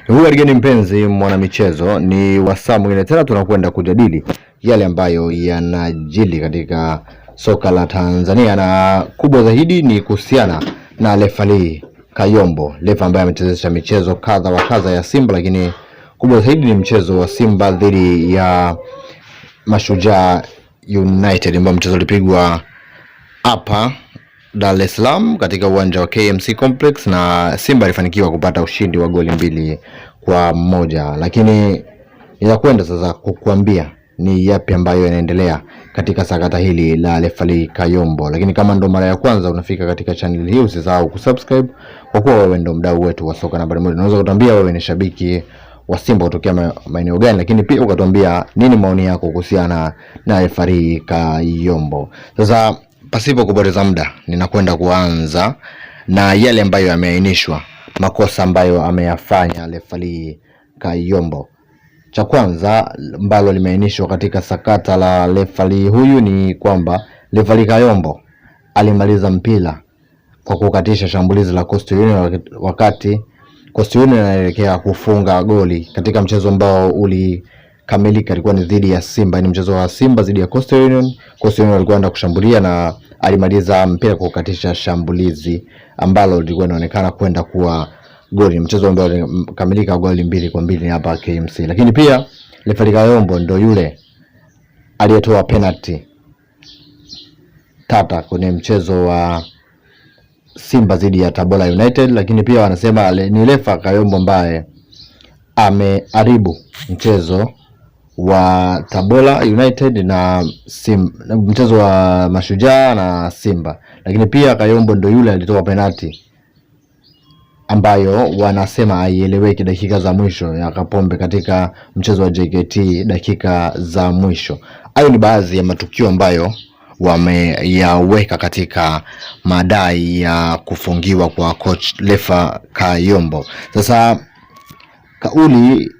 Huyu aligeni mpenzi mwanamichezo, ni wasaa mwingine tena tunakwenda kujadili yale ambayo yanajili katika soka la Tanzania, na kubwa zaidi ni kuhusiana na Lefali Kayombo, refa ambaye amechezesha michezo kadha wa kadha ya Simba, lakini kubwa zaidi ni mchezo wa Simba dhidi ya Mashujaa United ambao mchezo ulipigwa hapa Dar es Salaam katika uwanja wa KMC Complex, na Simba alifanikiwa kupata ushindi wa goli 2-1. Lakini nitakwenda sasa kukuambia ni yapi ambayo yanaendelea katika sakata hili la Lefali Kayombo. Lakini kama ndo mara ya kwanza unafika katika channel hii, usisahau kusubscribe kwa kuwa wewe ndo mdau wetu wa soka nambari 1. Unaweza kutuambia wewe ni shabiki wa Simba kutokea maeneo gani, lakini pia ukatuambia nini maoni yako kuhusiana na Lefali Kayombo. Sasa pasipo kupoteza muda, ninakwenda kuanza na yale ambayo yameainishwa, makosa ambayo ameyafanya Lefali Kayombo. Cha kwanza ambalo limeainishwa katika sakata la Lefali huyu ni kwamba Lefali Kayombo alimaliza mpira kwa kukatisha shambulizi la Coastal Union wakati Coastal Union anaelekea kufunga goli katika mchezo ambao ulikamilika. Ilikuwa ni dhidi ya Simba, ni mchezo wa Simba dhidi ya Coastal Union. Coastal Union alikuwa anaenda kushambulia na alimaliza mpira kwa kukatisha shambulizi ambalo lilikuwa linaonekana kwenda kuwa goli. Mchezo ambao ulikamilika goli 2-2 hapa KMC. Lakini pia Lefali Kayombo ndo yule aliyetoa penalty tata kwenye mchezo wa Simba dhidi ya Tabora United. Lakini pia wanasema ni Lefali Kayombo ambaye ameharibu mchezo wa Tabora United na mchezo wa Mashujaa na Simba. Lakini pia Kayombo ndo yule alitoa penalty ambayo wanasema haieleweki dakika za mwisho ya Kapombe katika mchezo wa JKT dakika za mwisho. Hayo ni baadhi ya matukio ambayo wameyaweka katika madai ya kufungiwa kwa coach Lefali Kayombo. Sasa kauli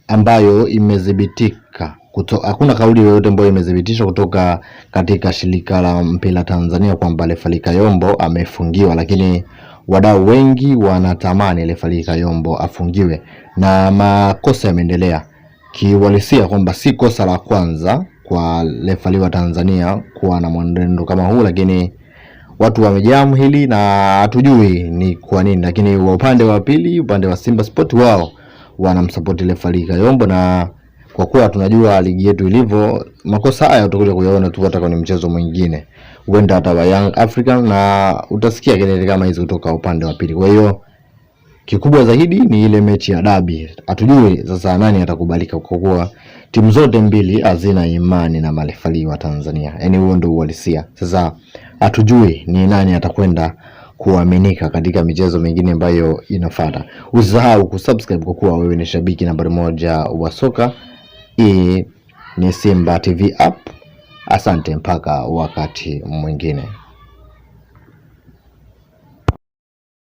ambayo imedhibitika, hakuna kauli yoyote ambayo imethibitishwa kutoka katika shirika la mpira Tanzania kwamba Lefali Kayombo amefungiwa, lakini wadau wengi wanatamani Lefali Kayombo afungiwe, na makosa yameendelea kiwalisia kwamba si kosa la kwanza kwa Lefali wa Tanzania kuwa na mwenendo kama huu, lakini watu wamejamu hili na hatujui ni kwa nini. Lakini wa upande wa pili, upande wa Simba Sport, wao wanamsupport Lefali Kayombo, na kwa kuwa tunajua ligi yetu ilivyo, makosa haya utakuja kuyaona tu hata kwenye mchezo mwingine, huenda hata wa Young African, na utasikia kelele kama hizo kutoka upande wa pili. Kwa hiyo kikubwa zaidi ni ile mechi ya dabi. Hatujui sasa nani atakubalika, kwa kuwa timu zote mbili hazina imani na Lefali wa Tanzania. Yaani huo ndio uhalisia. Sasa hatujui ni nani atakwenda kuaminika katika michezo mingine ambayo inafuata. Usisahau kusubscribe kwa kuwa wewe ni shabiki nambari 1 wa soka. Hii ni Simba TV app. Asante mpaka wakati mwingine.